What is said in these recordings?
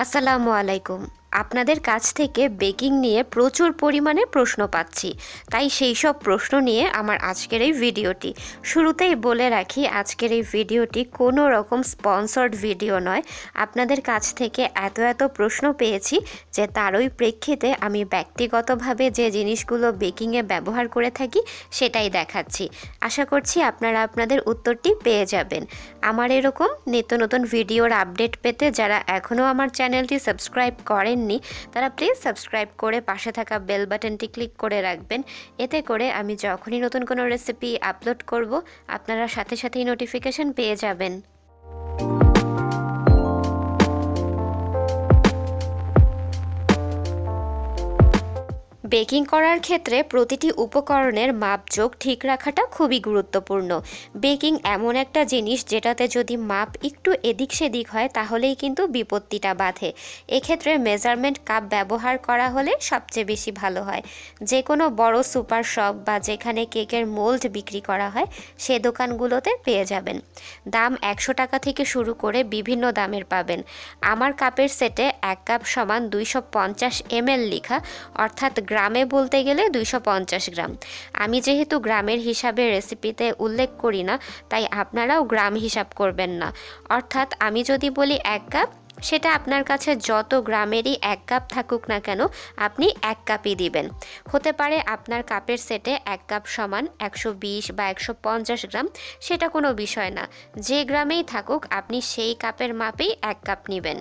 আসসালামু আলাইকুম। আপনাদের কাছ থেকে বেকিং নিয়ে প্রচুর পরিমাণে প্রশ্ন পাচ্ছি, তাই সেই সব প্রশ্ন নিয়ে আমার আজকের এই ভিডিওটি। শুরুতেই বলে রাখি, আজকের এই ভিডিওটি কোনো রকম স্পন্সর্ড ভিডিও নয়। আপনাদের কাছ থেকে এত প্রশ্ন পেয়েছি যে তারই প্রেক্ষিতে আমি ব্যক্তিগতভাবে যে জিনিসগুলো বেকিংয়ে ব্যবহার করে থাকি সেটাই দেখাচ্ছি। আশা করছি আপনারা আপনাদের উত্তরটি পেয়ে যাবেন। আমার এরকম নিত্য নতুন ভিডিওর আপডেট পেতে যারা এখনও আমার চ্যানেলটি সাবস্ক্রাইব করেননি তারা প্লিজ সাবস্ক্রাইব করে পাশে থাকা বেল বাটনটি ক্লিক করে রাখবেন। এতে করে আমি যখনই নতুন কোনো রেসিপি আপলোড করব আপনারা সাথে সাথেই নোটিফিকেশন পেয়ে যাবেন। বেকিং করার ক্ষেত্রে প্রতিটি উপকরণের মাপজোক ঠিক রাখাটা খুবই গুরুত্বপূর্ণ। বেকিং এমন একটা জিনিস যেটাতে যদি মাপ একটু এদিক সেদিক হয় তাহলেই কিন্তু বিপত্তিটা বাধে। এক্ষেত্রে মেজারমেন্ট কাপ ব্যবহার করা হলে সবচেয়ে বেশি ভালো হয়। যে কোনো বড় সুপার শপ বা যেখানে কেকের মোল্ড বিক্রি করা হয় সে দোকানগুলোতে পেয়ে যাবেন। দাম 100 টাকা থেকে শুরু করে বিভিন্ন দামের পাবেন। আমার কাপের সেটে 1 কাপ সমান 250 ml লেখা, অর্থাৎ গ্রামে বলতে গেলে 250 গ্রাম। আমি যেহেতু গ্রামের হিসাবে রেসিপিতে উল্লেখ করি না, তাই আপনারাও গ্রাম হিসাব করবেন না। অর্থাৎ আমি যদি বলি 1 কাপ, সেটা আপনার কাছে যত গ্রামেরই 1 কাপ থাকুক না কেন আপনি 1 কাপই দিবেন। হতে পারে আপনার কাপের সেটে 1 কাপ সমান 120 বা 150 গ্রাম, সেটা কোনো বিষয় না। যে গ্রামেই থাকুক আপনি সেই কাপের মাপেই 1 কাপ নেবেন।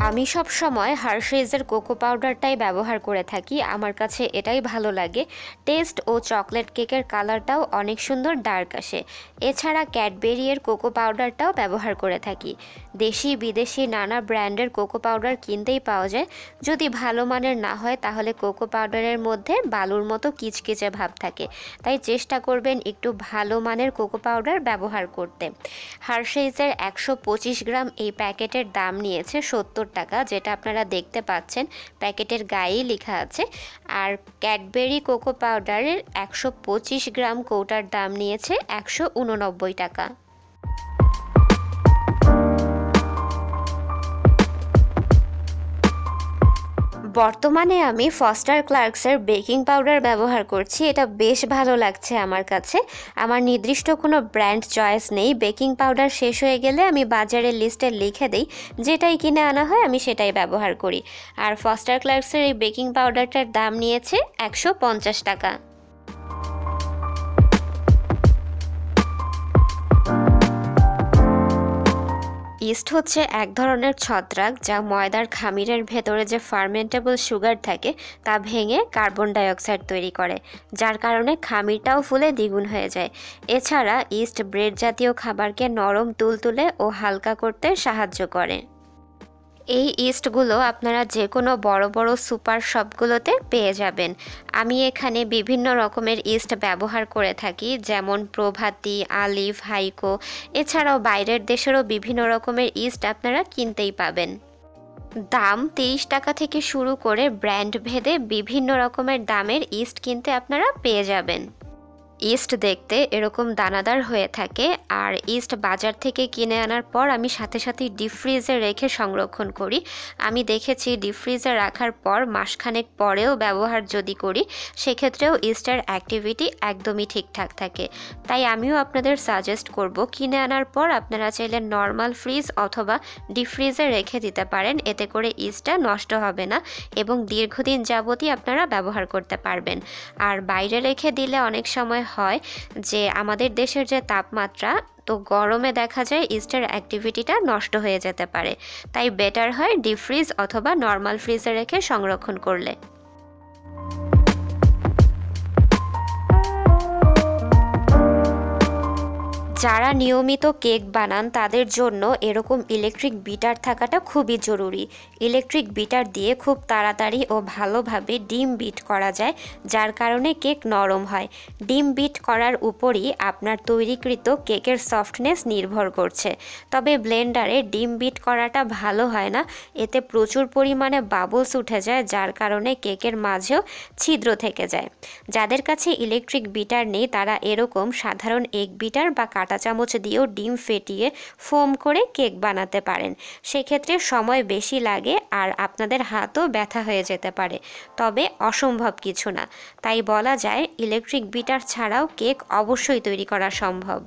আমি সব সময় হার্শেজের কোকো পাউডারটাই ব্যবহার করে থাকি। আমার কাছে এটাই ভালো লাগে। টেস্ট ও চকলেট কেকের কালারটাও অনেক সুন্দর ডার্ক আসে। এছাড়া ক্যাডবেরির কোকো পাউডারটাও ব্যবহার করে থাকি। দেশি বিদেশি নানা ব্র্যান্ডের কোকো পাউডার কিনতেই পাওয়া যায়। যদি ভালো মানের না হয় তাহলে কোকো পাউডারের মধ্যে বালুর মতো কিচকিচে ভাব থাকে, তাই চেষ্টা করবেন একটু ভালো মানের কোকো পাউডার ব্যবহার করতে। হার্শেজের 125 গ্রাম এই প্যাকেটের দাম নিয়েছে 70 টাকা, যেটা আপনারা দেখতে পাচ্ছেন প্যাকেটের গায়েই লেখা আছে। আর ক্যাডবেরি কোকো পাউডারের 125 গ্রাম কৌটার দাম নিয়েছে 189 টাকা। বর্তমানে আমি ফস্টার ক্লার্কসের বেকিং পাউডার ব্যবহার করছি। এটা বেশ ভালো লাগছে আমার কাছে। আমার নির্দিষ্ট কোনো ব্র্যান্ড চয়েস নেই। বেকিং পাউডার শেষ হয়ে গেলে আমি বাজারের লিস্টে লিখে দিই, যেটাই কিনে আনা হয় আমি সেটাই ব্যবহার করি। আর ফস্টার ক্লার্কসের এই বেকিং পাউডারটার দাম নিয়েছে 150 টাকা। ইস্ট হচ্ছে এক ধরনের ছত্রাক যা ময়দার খামিরের ভেতরে যে ফার্মেন্টেবল সুগার থাকে তা ভেঙে কার্বন ডাইঅক্সাইড তৈরি করে, যার কারণে খামিরটাও ফুলে দ্বিগুণ হয়ে যায়। এছাড়া ইস্ট ব্রেড জাতীয় খাবারকে নরম তুলতুলে ও হালকা করতে সাহায্য করে। এই ইস্টগুলো আপনারা যে কোনো বড় বড় সুপার শপগুলোতে পেয়ে যাবেন। আমি এখানে বিভিন্ন রকমের ইস্ট ব্যবহার করে থাকি, যেমন প্রভাতী, আলিফ, হাইকো। এছাড়াও বাইরের দেশেরও বিভিন্ন রকমের ইস্ট আপনারা কিনতেই পাবেন। দাম 30 টাকা থেকে শুরু করে ব্র্যান্ড ভেদে বিভিন্ন রকমের দামের ইস্ট কিনতে আপনারা পেয়ে যাবেন। ইস্ট দেখতে এরকম দানাদার হয়ে থাকে, আর ইস্ট বাজার থেকে কিনে আনার পর আমি সাথে সাথে ডিপ ফ্রিজে রেখে সংরক্ষণ করি। আমি দেখেছি ডিপ ফ্রিজে রাখার পর মাসখানেক পরেও ব্যবহার যদি করি সেক্ষেত্রেও ইস্টের অ্যাক্টিভিটি একদমই ঠিকঠাক থাকে। তাই আমিও আপনাদের সাজেস্ট করব, কিনে আনার পর আপনারা চাইলে নর্মাল ফ্রিজ অথবা ডিপ ফ্রিজে রেখে দিতে পারেন। এতে করে ইস্টটা নষ্ট হবে না এবং দীর্ঘদিন যাবতই আপনারা ব্যবহার করতে পারবেন। আর বাইরে রেখে দিলে অনেক সময় হয় যে আমাদের দেশের যে তাপমাত্রা, তো গরমে দেখা যায় ইস্টের অ্যাক্টিভিটিটা নষ্ট হয়ে যেতে পারে। তাই বেটার হয় ডিপ ফ্রিজ অথবা নর্মাল ফ্রিজে রেখে সংরক্ষণ করলে। যারা নিয়মিত কেক বানান তাদের জন্য এরকম ইলেকট্রিক বিটার থাকাটা খুবই জরুরি। ইলেকট্রিক বিটার দিয়ে খুব তাড়াতাড়ি ও ভালোভাবে ডিম বিট করা যায়, যার কারণে কেক নরম হয়। ডিম বিট করার উপরই আপনার তৈরিকৃত কেকের সফটনেস নির্ভর করছে। তবে ব্লেন্ডারে ডিম বিট করাটা ভালো হয় না, এতে প্রচুর পরিমাণে বাবলস উঠে যায়, যার কারণে কেকের মাঝেও ছিদ্র থেকে যায়। যাদের কাছে ইলেকট্রিক বিটার নেই তারা এরকম সাধারণ এগ বিটার বা কাঁটা চামচ দিয়েও ডিম ফেটিয়ে ফোম করে কেক বানাতে পারেন। সেক্ষেত্রে সময় বেশি লাগে আর আপনাদের হাতও ব্যথা হয়ে যেতে পারে, তবে অসম্ভব কিছু না। তাই বলা যায় ইলেকট্রিক বিটার ছাড়াও কেক অবশ্যই তৈরি করা সম্ভব।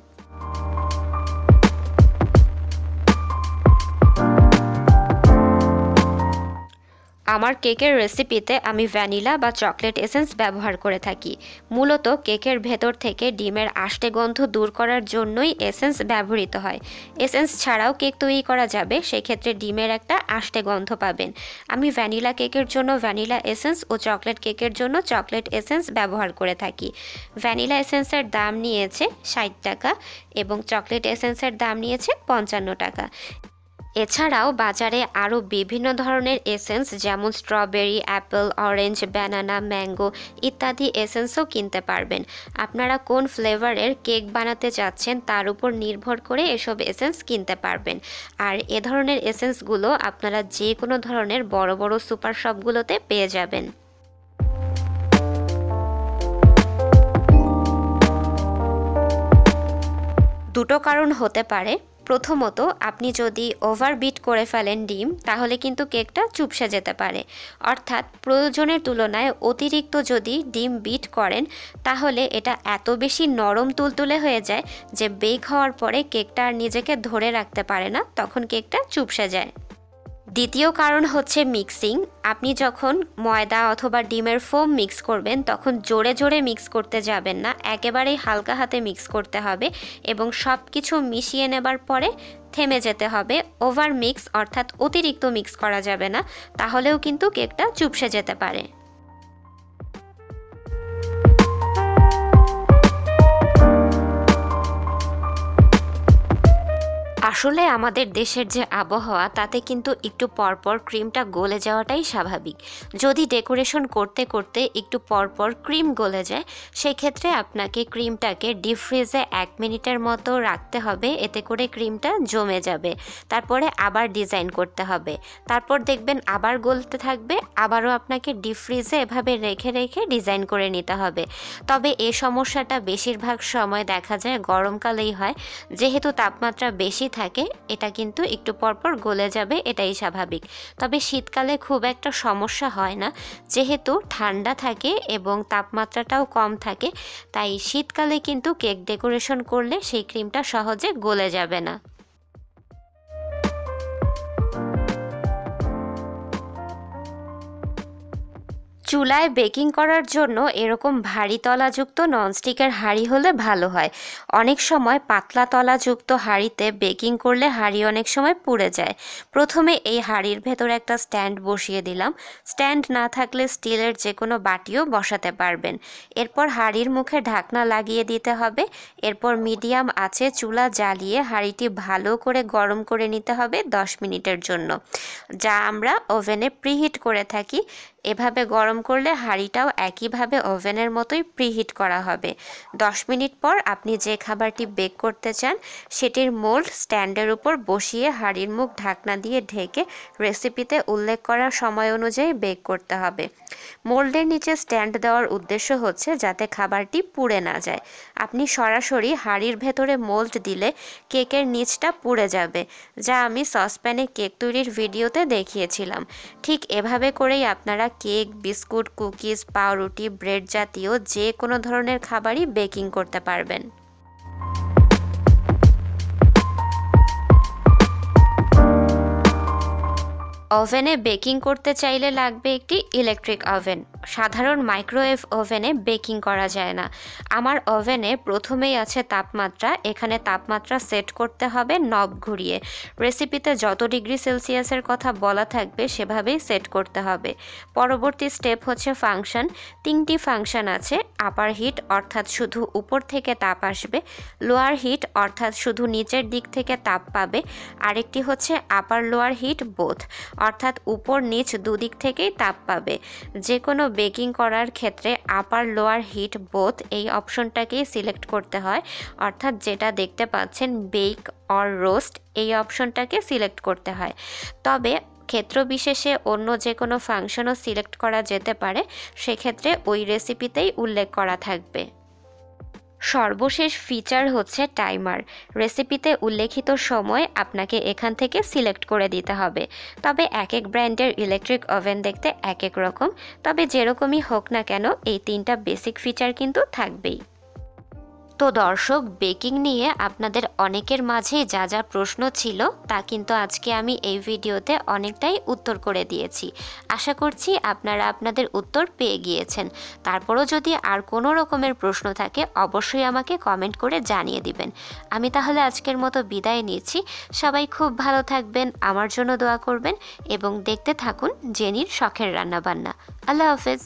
আমার কেকের রেসিপিতে আমি ভ্যানিলা বা চকলেট এসেন্স ব্যবহার করে থাকি। মূলত কেকের ভেতর থেকে ডিমের আষ্টে গন্ধ দূর করার জন্যই এসেন্স ব্যবহৃত হয়। এসেন্স ছাড়াও কেক তৈরি করা যাবে, সেক্ষেত্রে ডিমের একটা আষ্টে গন্ধ পাবেন। আমি ভ্যানিলা কেকের জন্য ভ্যানিলা এসেন্স ও চকলেট কেকের জন্য চকলেট এসেন্স ব্যবহার করে থাকি। ভ্যানিলা এসেন্সের দাম নিয়েছে 60 টাকা এবং চকলেট এসেন্সের দাম নিয়েছে 55 টাকা। এছাড়াও বাজারে আরও বিভিন্ন ধরনের এসেন্স যেমন strawberry, Apple, orange, banana, mango ইত্যাদি এসেন্সও কিনতে পারবেন। আপনারা কোন ফ্লেভারের কেক বানাতে চাচ্ছেন তার উপর নির্ভর করে এসব এসেন্স কিনতে পারবেন। আর এ ধরনের এসেন্সগুলো আপনারা যে কোনো ধরনের বড় বড় সুপার শপগুলোতে পেয়ে যাবেন। দুটো কারণ হতে পারে। প্রথমত, আপনি যদি ওভারবিট করে ফেলেন ডিম, তাহলে কিন্তু কেকটা চুপসে যেতে পারে। অর্থাৎ প্রয়োজনের তুলনায় অতিরিক্ত যদি ডিম বিট করেন তাহলে এটা এত বেশি নরম তুলতুলে হয়ে যায় যে বেক হওয়ার পরে কেকটা আর নিজেকে ধরে রাখতে পারে না, তখন কেকটা চুপসে যায়। দ্বিতীয় কারণ হচ্ছে মিক্সিং। আপনি যখন ময়দা অথবা ডিমের ফোম মিক্স করবেন তখন জোরে জোরে মিক্স করতে যাবেন না, একেবারেই হালকা হাতে মিক্স করতে হবে এবং সব কিছু মিশিয়ে নেবার পরে থেমে যেতে হবে। ওভার মিক্স অর্থাৎ অতিরিক্ত মিক্স করা যাবে না, তাহলেও কিন্তু কেকটা চুপসে যেতে পারে। আসলে আমাদের দেশের যে আবহাওয়া তাতে কিন্তু একটু পরপর ক্রিমটা গলে যাওয়াটাই স্বাভাবিক। যদি ডেকোরেশন করতে করতে একটু পরপর ক্রিম গলে যায়, সেক্ষেত্রে আপনাকে ক্রিমটাকে ডিপ ফ্রিজে 1 মিনিটের মতো রাখতে হবে, এতে করে ক্রিমটা জমে যাবে। তারপরে আবার ডিজাইন করতে হবে, তারপর দেখবেন আবার গলতে থাকবে, আবারও আপনাকে ডিপ ফ্রিজে এভাবে রেখে রেখে ডিজাইন করে নিতে হবে। তবে এই সমস্যাটা বেশিরভাগ সময় দেখা যায় গরমকালেই হয়, যেহেতু তাপমাত্রা বেশি থাকে এটা কিন্তু একটু পরপর গলে যাবে, এটাই স্বাভাবিক। তবে শীতকালে খুব একটা সমস্যা হয় না, যেহেতু ঠান্ডা থাকে এবং তাপমাত্রাটাও কম থাকে, তাই শীতকালে কিন্তু কেক ডেকোরেশন করলে সেই ক্রিমটা সহজে গলে যাবে না। চুলায় বেকিং করার জন্য এরকম ভারী তলাযুক্ত ননস্টিকের হাঁড়ি হলে ভালো হয়। অনেক সময় পাতলা তলাযুক্ত হাঁড়িতে বেকিং করলে হাঁড়ি অনেক সময় পুড়ে যায়। প্রথমে এই হাঁড়ির ভেতরে একটা স্ট্যান্ড বসিয়ে দিলাম। স্ট্যান্ড না থাকলে স্টিলের যে কোনো বাটিও বসাতে পারবেন। এরপর হাঁড়ির মুখে ঢাকনা লাগিয়ে দিতে হবে। এরপর মিডিয়াম আঁচে চুলা জ্বালিয়ে হাঁড়িটি ভালো করে গরম করে নিতে হবে 10 মিনিটের জন্য, যা আমরা ওভেনে প্রিহিট করে থাকি। এভাবে গরম করলে হাঁড়িটাও একইভাবে ওভেনের মতোই প্রিহিট করা হবে। 10 মিনিট পর আপনি যে খাবারটি বেক করতে চান সেটির মোল্ড স্ট্যান্ডের উপর বসিয়ে হাঁড়ির মুখ ঢাকনা দিয়ে ঢেকে রেসিপিতে উল্লেখ করা সময় অনুযায়ী বেক করতে হবে। মোল্ডের নিচে স্ট্যান্ড দেওয়ার উদ্দেশ্য হচ্ছে যাতে খাবারটি পুড়ে না যায়। আপনি সরাসরি হাঁড়ির ভেতরে মোল্ড দিলে কেকের নিচটা পুড়ে যাবে, যা আমি সসপ্যানে কেক তৈরির ভিডিওতে দেখিয়েছিলাম। ঠিক এভাবে করেই আপনারা কেক, বিস্কুট, কুকিজ, পাউরুটি, ব্রেড জাতীয় যে কোনো ধরনের খাবারই বেকিং করতে পারবেন। ওভেনে বেকিং করতে চাইলে লাগবে একটি ইলেকট্রিক ওভেন। সাধারণ মাইক্রোওয়েভ ওভেনে বেকিং করা যায় না। আমার ওভেনে প্রথমেই আছে তাপমাত্রা, এখানে তাপমাত্রা সেট করতে হবে নব ঘুরিয়ে। রেসিপিতে যত ডিগ্রি সেলসিয়াসের কথা বলা থাকবে সেভাবেই সেট করতে হবে। পরবর্তী স্টেপ হচ্ছে ফাংশন। 3টি ফাংশন আছে, আপার হিট অর্থাৎ শুধু উপর থেকে তাপ আসবে, লোয়ার হিট অর্থাৎ শুধু নিচের দিক থেকে তাপ পাবে, আরেকটি হচ্ছে আপার লোয়ার হিট বোথ অর্থাৎ উপর নিচ দুদিক থেকেই তাপ পাবে। যে কোনো বেকিং করার ক্ষেত্রে আপার লোয়ার হিট বোথ এই অপশনটাকেই সিলেক্ট করতে হয়, অর্থাৎ যেটা দেখতে পাচ্ছেন বেক অর রোস্ট এই অপশনটাকে সিলেক্ট করতে হয়। তবে ক্ষেত্র বিশেষে অন্য যে কোনো ফাংশনও সিলেক্ট করা যেতে পারে, সেক্ষেত্রে ওই রেসিপিতেই উল্লেখ করা থাকবে। সর্বশেষ ফিচার হচ্ছে টাইমার। রেসিপিতে উল্লেখিত সময় আপনাকে এখান থেকে সিলেক্ট করে দিতে হবে। তবে এক এক ব্র্যান্ডের ইলেকট্রিক ওভেন দেখতে এক এক রকম, তবে যেরকমই হোক না কেন এই 3টা বেসিক ফিচার কিন্তু থাকবেই। তো দর্শক, বেকিং নিয়ে আপনাদের অনেকের মাঝেই যা যা প্রশ্ন ছিল তা কিন্তু আজকে আমি এই ভিডিওতে অনেকটাই উত্তর করে দিয়েছি। আশা করছি আপনারা আপনাদের উত্তর পেয়ে গিয়েছেন। তারপরও যদি আর কোনো রকমের প্রশ্ন থাকে অবশ্যই আমাকে কমেন্ট করে জানিয়ে দিবেন। আমি তাহলে আজকের মতো বিদায় নিচ্ছি। সবাই খুব ভালো থাকবেন, আমার জন্য দোয়া করবেন এবং দেখতে থাকুন জেনির শখের রান্নাবান্না। আল্লাহ হাফেজ।